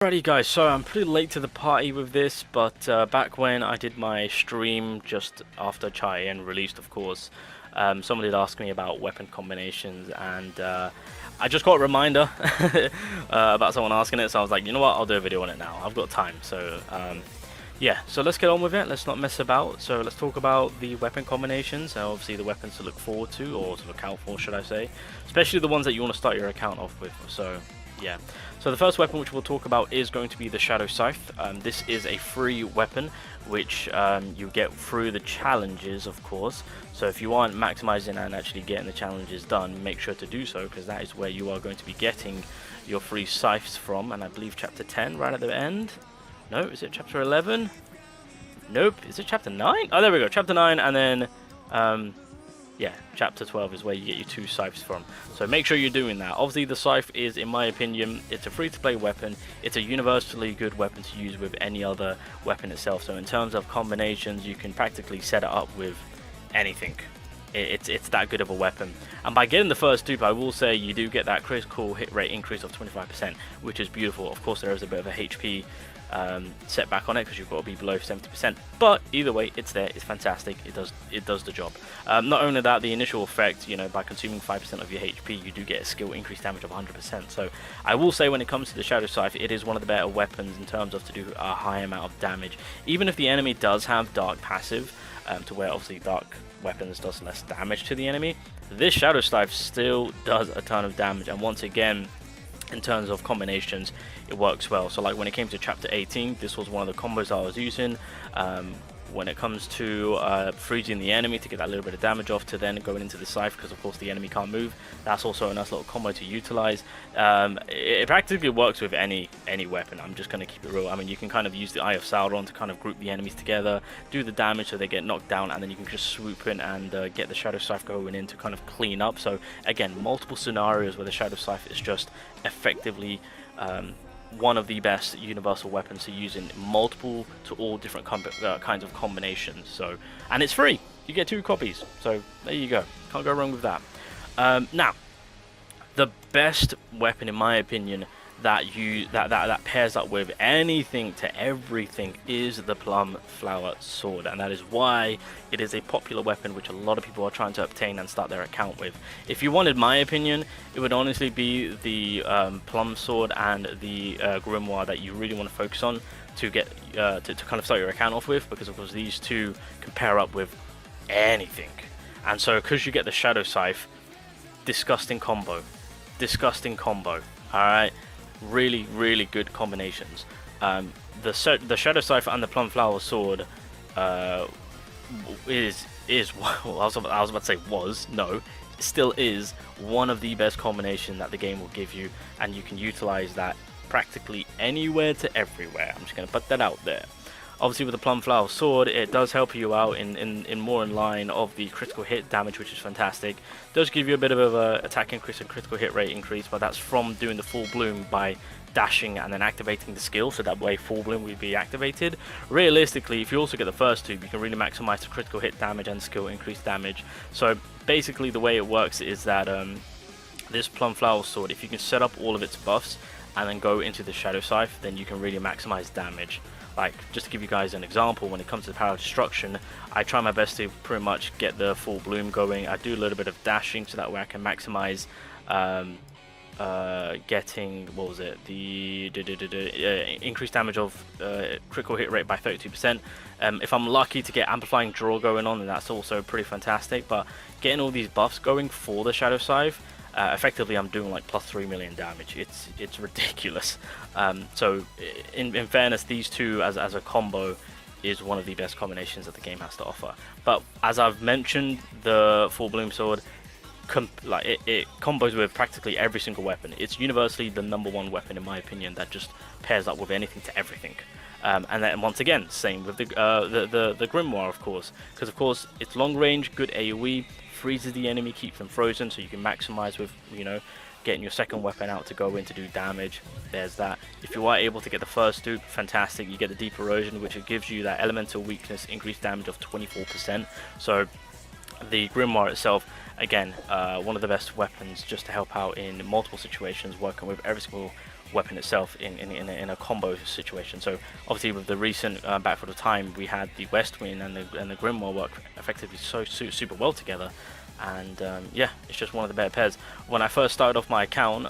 Alrighty guys, so I'm pretty late to the party with this, but back when I did my stream just after Chai released, of course, somebody had asked me about weapon combinations, and I just got a reminder about someone asking it, so I was like, you know what, I'll do a video on it now. I've got time, so yeah, so let's get on with it. Let's not mess about. So let's talk about the weapon combinations, and obviously the weapons to look forward to, or to look out for, should I say, especially the ones that you want to start your account off with. So yeah, so the first weapon which we'll talk about is going to be the Shadow Scythe. This is a free weapon which you get through the challenges, of course. So if you aren't maximizing and actually getting the challenges done, make sure to do so, because that is where you are going to be getting your free scythes from. And I believe chapter 10 right at the end. No, is it chapter 11? Nope, is it chapter 9? Oh, there we go, chapter 9, and then yeah, chapter 12 is where you get your 2 scythes from. So make sure you're doing that. Obviously the scythe is, in my opinion, it's a free-to-play weapon. It's a universally good weapon to use with any other weapon itself. So in terms of combinations, you can practically set it up with anything. It's that good of a weapon. And by getting the first dupe, I will say you do get that critical hit rate increase of 25%, which is beautiful. Of course, there is a bit of a HP setback on it because you've got to be below 70%, but either way, it's there. It's fantastic. It does the job. Not only that, the initial effect, you know, by consuming 5% of your HP, you do get a skill increase damage of 100%. So I will say, when it comes to the Shadow Scythe, it is one of the better weapons in terms of to do a high amount of damage, even if the enemy does have dark passive, to where obviously dark weapons does less damage to the enemy. This Shadow Scythe still does a ton of damage, and once again, in terms of combinations, it works well. So like when it came to chapter 18, this was one of the combos I was using. When it comes to freezing the enemy to get that little bit of damage off, to then going into the scythe, because of course the enemy can't move, that's also a nice little combo to utilize. It practically works with any weapon. I'm just going to keep it real. I mean, you can kind of use the Eye of Sauron to kind of group the enemies together, do the damage so they get knocked down, and then you can just swoop in and get the Shadow Scythe going in to kind of clean up. So again, multiple scenarios where the Shadow Scythe is just effectively one of the best universal weapons to use in multiple to all different kinds of combinations. So, and it's free. You get 2 copies. So there you go. Can't go wrong with that. Now, the best weapon, in my opinion, that pairs up with anything to everything is the Plum Flower Sword, and that is why it is a popular weapon which a lot of people are trying to obtain and start their account with. If you wanted my opinion, it would honestly be the Plum Sword and the Grimoire that you really want to focus on to get to kind of start your account off with, because of course these two can pair up with anything. And so because you get the Shadow Scythe, disgusting combo, alright. Really good combinations. The Shadow Scythe and the Plum Flower Sword is well, I was about to say still is one of the best combinations that the game will give you, and you can utilize that practically anywhere to everywhere. I'm just going to put that out there. Obviously with the Plum Flower Sword, it does help you out in more in line of the critical hit damage, which is fantastic. It does give you a bit of a attack increase and critical hit rate increase, but that's from doing the full bloom by dashing and then activating the skill, so that way full bloom will be activated. Realistically, if you also get the first two, you can really maximize the critical hit damage and skill increase damage. So basically the way it works is that this Plum Flower Sword, if you can set up all of its buffs and then go into the Shadow Scythe, then you can really maximize damage. Like, just to give you guys an example, when it comes to the Power of Destruction, I try my best to pretty much get the full bloom going. I do a little bit of dashing so that way I can maximize getting, what was it, the increased damage of critical hit rate by 32%. If I'm lucky to get Amplifying Draw going on, then that's also pretty fantastic. But getting all these buffs going for the Shadow Scythe, effectively I'm doing like plus 3 million damage. It's ridiculous. So in fairness, these two as a combo is one of the best combinations that the game has to offer. But as I've mentioned, the Full Bloom Sword it combos with practically every single weapon. It's universally the #1 weapon, in my opinion, that just pairs up with anything to everything. And then once again, same with the Grimoire, of course, because of course it's long range, good AoE, freezes the enemy, keeps them frozen, so you can maximize with, you know, getting your second weapon out to go in to do damage. There's that. If you are able to get the first dupe, fantastic. You get the Deep Erosion, which gives you that elemental weakness, increased damage of 24%. So the Grimoire itself, again, one of the best weapons just to help out in multiple situations, working with every single weapon itself in a combo situation. So obviously with the recent Backfield of Time, we had the West Wind and the Grimoire work effectively super well together. And yeah, it's just one of the better pairs. When I first started off my account,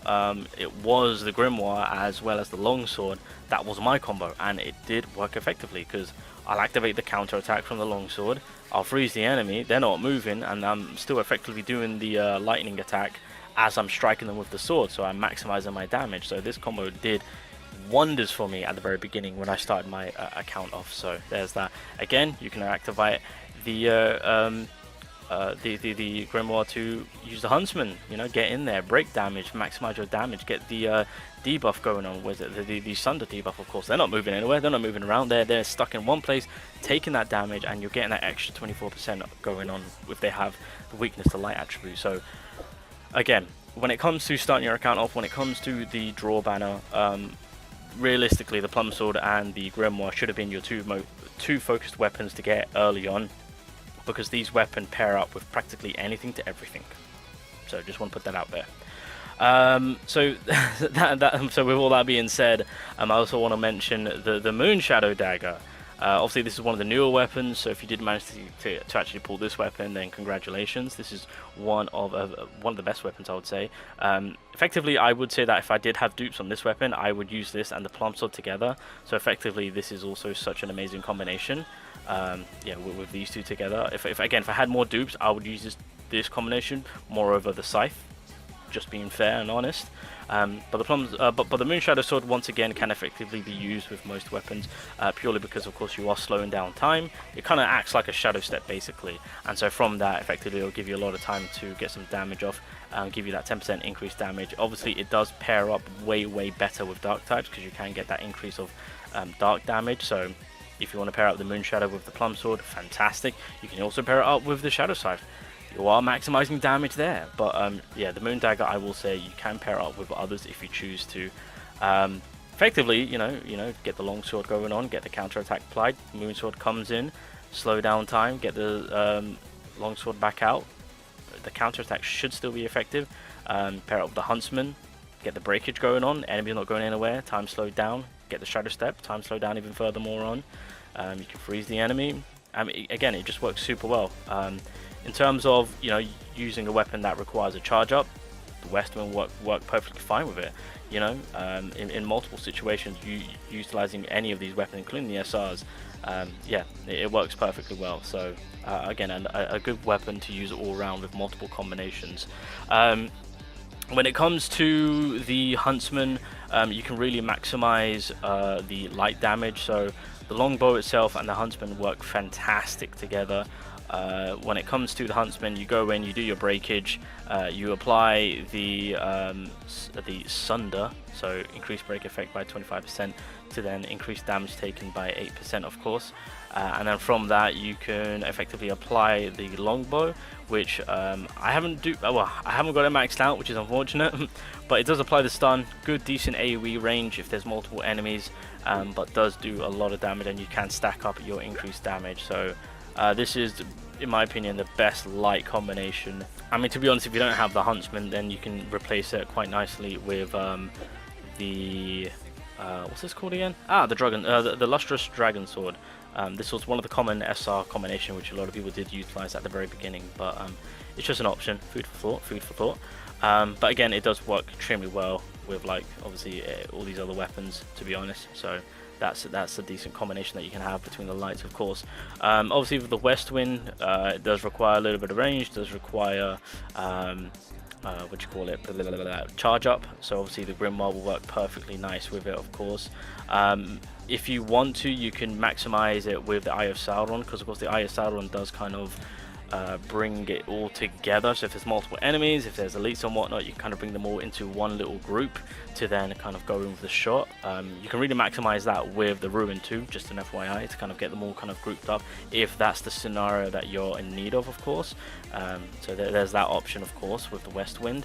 it was the Grimoire as well as the Longsword. That was my combo, and it did work effectively because I'll activate the counter attack from the Longsword, I'll freeze the enemy, they're not moving, and I'm still effectively doing the lightning attack as I'm striking them with the sword, so I'm maximizing my damage. So this combo did wonders for me at the very beginning when I started my account off. So there's that. Again, you can activate the Grimoire to use the Huntsman, you know, get in there, break damage, maximize your damage, get the debuff going on with it, the Sunder debuff. Of course, they're not moving anywhere, they're not moving around, they're stuck in one place, taking that damage, and you're getting that extra 24% going on if they have the weakness to light attribute. So again, when it comes to starting your account off, when it comes to the draw banner, realistically the Plum Sword and the Grimoire should have been your two focused weapons to get early on, because these weapons pair up with practically anything to everything. So just want to put that out there. So so with all that being said, I also want to mention the Moon Shadow Dagger. Obviously this is one of the newer weapons, so if you did manage to actually pull this weapon, then congratulations. This is one of the best weapons, I would say. Effectively, I would say that if I did have dupes on this weapon, I would use this and the Plum Sword together. So effectively, this is also such an amazing combination. Yeah, with these two together. If I had more dupes, I would use this combination more over the Scythe, just being fair and honest. But the Moon Shadow Sword once again can effectively be used with most weapons, purely because of course you are slowing down time. It kind of acts like a shadow step basically, and so from that effectively it'll give you a lot of time to get some damage off and give you that 10% increased damage. Obviously it does pair up way better with dark types, because you can get that increase of dark damage. So if you want to pair up the Moon Shadow with the Plum Sword, fantastic. You can also pair it up with the Shadow Scythe. You are maximizing damage there. But yeah, the Moon Dagger, I will say you can pair up with others if you choose to. Effectively, you know, get the Longsword going on, get the counter attack applied. Moon Sword comes in, slow down time, get the Longsword back out. The counter attack should still be effective. Pair up with the Huntsman, get the breakage going on. Enemy not going anywhere. Time slowed down. Get the Shadow Step. Time slowed down even further more on. You can freeze the enemy. Again, it just works super well. In terms of, you know, using a weapon that requires a charge up, the Westman work perfectly fine with it. You know, in multiple situations, utilizing any of these weapons, including the SRs, yeah, it works perfectly well. So again, a good weapon to use all around with multiple combinations. When it comes to the Huntsman, you can really maximize the light damage. So the longbow itself and the Huntsman work fantastic together. When it comes to the Huntsman, you go in, you do your breakage, you apply the Sunder, so increase break effect by 25% to then increase damage taken by 8%, of course. And then from that you can effectively apply the longbow, which I haven't got it maxed out, which is unfortunate, but it does apply the stun, good decent AoE range if there's multiple enemies, but does do a lot of damage, and you can stack up your increased damage. So this is, in my opinion, the best light combination. I mean, to be honest, if you don't have the Huntsman, then you can replace it quite nicely with the what's this called again? The Lustrous Dragon Sword. This was one of the common SR combination which a lot of people did utilize at the very beginning, but it's just an option. Food for thought. But again, it does work extremely well with, like, obviously all these other weapons, to be honest. So that's a decent combination that you can have between the lights, of course. Obviously with the West Wind, it does require a little bit of range, does require what you call it, charge up. So obviously the Grimoire will work perfectly nice with it, of course. If you want to, you can maximize it with the Eye of Sauron, because of course the Eye of Sauron does kind of bring it all together. So if there's multiple enemies, if there's elites and whatnot, you can kind of bring them all into one little group to then kind of go in with the shot. You can really maximize that with the Ruin too, just an FYI, to kind of get them all kind of grouped up if that's the scenario that you're in need of course. So there's that option, of course, with the West Wind.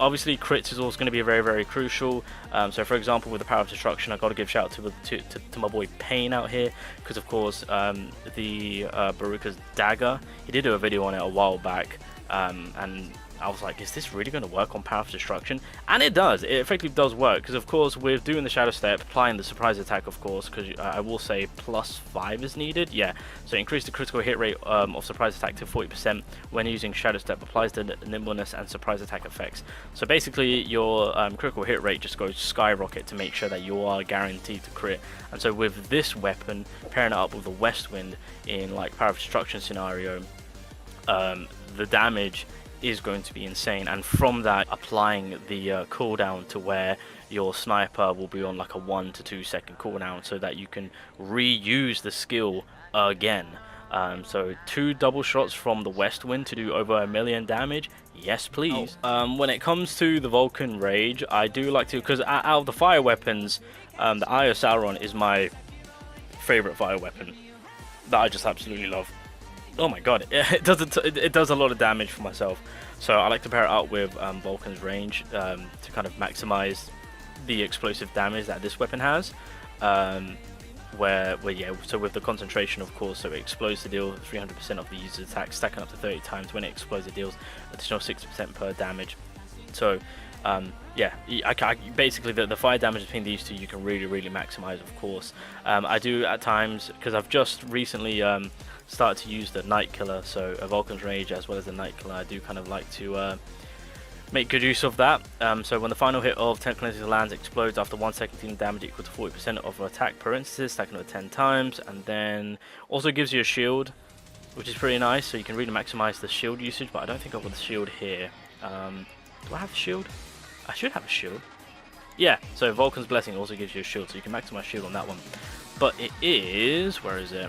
Obviously crits is also going to be very crucial. So for example, with the Power of Destruction, I've got to give shout out to my boy Pain out here, because of course the Baruka's dagger, he did do a video on it a while back, and I was like, is this really going to work on Power of Destruction? And it does. It effectively does work, because of course with doing the Shadow Step, applying the surprise attack, of course, because I will say +5 is needed. Yeah, so increase the critical hit rate of surprise attack to 40% when using Shadow Step, applies the nimbleness and surprise attack effects. So basically your critical hit rate just goes skyrocket to make sure that you are guaranteed to crit. And so with this weapon, pairing it up with the West Wind in like Power of Destruction scenario, the damage is going to be insane, and from that applying the cooldown to where your sniper will be on like a 1 to 2 second cooldown, so that you can reuse the skill again. So 2 double shots from the West Wind to do over 1 million damage. Yes, please. When it comes to the Vulcan Rage, I do like to, because out of the fire weapons, the Eye of Sauron is my favorite fire weapon that I just absolutely love. Oh my god, it does a lot of damage for myself, so I like to pair it up with Vulcan's Range to kind of maximize the explosive damage that this weapon has. Yeah, so with the concentration, of course, so it explodes to deal 300% of the user's attack, stacking up to 30 times. When it explodes, it deals additional 6% per damage. So yeah, basically the fire damage between these two you can really maximize, of course. I do at times, because I've just recently started to use the Night Killer, so a Vulcan's Rage as well as the Night Killer. I do kind of like to make good use of that. So when the final hit of technology lands, explodes after 1 second, dealing damage equal to 40% of attack per instance, stacking over 10 times, and then also gives you a shield, which is pretty nice, so you can really maximize the shield usage. But I don't think I've got the shield here. Do I have a shield? I should have a shield. Yeah, so Vulcan's Blessing also gives you a shield, so you can maximize shield on that one. But it is, where is it?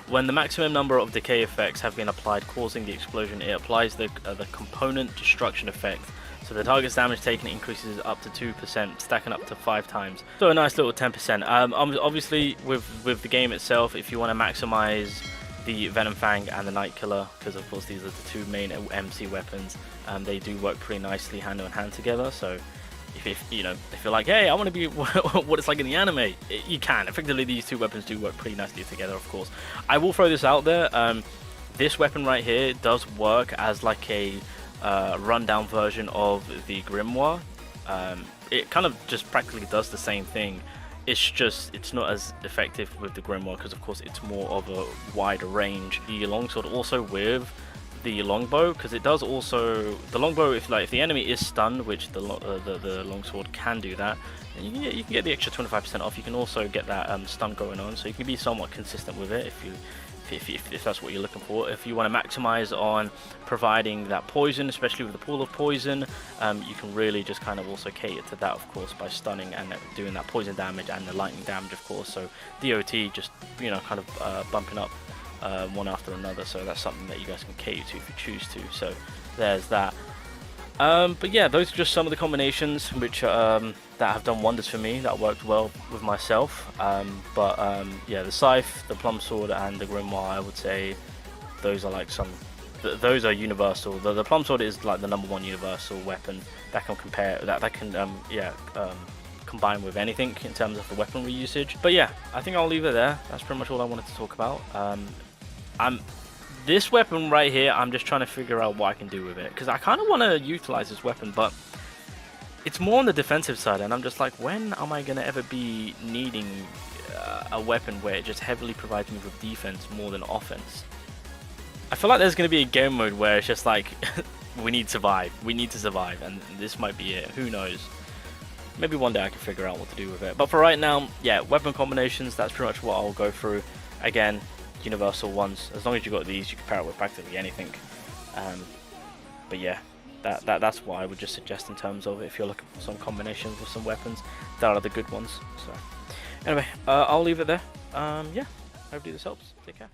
When the maximum number of decay effects have been applied, causing the explosion, it applies the component destruction effect. So the target's damage taken increases up to 2%, stacking up to 5 times. So a nice little 10%. Obviously, with the game itself, if you want to maximize the Venom Fang and the Night Killer, because of course these are the 2 main MC weapons, they do work pretty nicely hand in hand together. So if you're like, hey, I want to be what it's like in the anime, you can. Effectively, these 2 weapons do work pretty nicely together, of course. I will throw this out there. This weapon right here does work as like a rundown version of the Grimoire. It kind of just practically does the same thing. It's not as effective with the Grimoire, because of course it's more of a wider range. The longsword also with the longbow, because it does also, the longbow, if the enemy is stunned, which the longsword can do that, and you can get the extra 25% off. You can also get that stun going on, so you can be somewhat consistent with it if that's what you're looking for. If you want to maximize on providing that poison, especially with the pool of poison, you can really just kind of also cater to that, of course, by stunning and doing that poison damage and the lightning damage, of course. So DOT just kind of bumping up one after another. So that's something that you guys can cater to if you choose to. So there's that. But yeah, those are just some of the combinations which that have done wonders for me, that worked well with myself. Yeah, the Scythe, the Plum Sword, and the Grimoire, I would say those are like those are universal. The Plum Sword is like the #1 universal weapon that can combine with anything in terms of the weaponry usage. But yeah, I think I'll leave it there. That's pretty much all I wanted to talk about. This weapon right here, I'm just trying to figure out what I can do with it, because I kind of want to utilize this weapon, but it's more on the defensive side, and I'm just like, when am I going to ever be needing a weapon where it just heavily provides me with defense more than offense? I feel like there's going to be a game mode where it's just like, we need to survive, and this might be it. Who knows? Maybe one day I can figure out what to do with it. But for right now, yeah, weapon combinations, that's pretty much what I'll go through. Again, universal ones. As long as you got these, you can pair it with practically anything. But yeah, that's what I would just suggest in terms of if you're looking for some combinations with some weapons that are the good ones. So anyway, I'll leave it there. Yeah, hopefully this helps. Take care.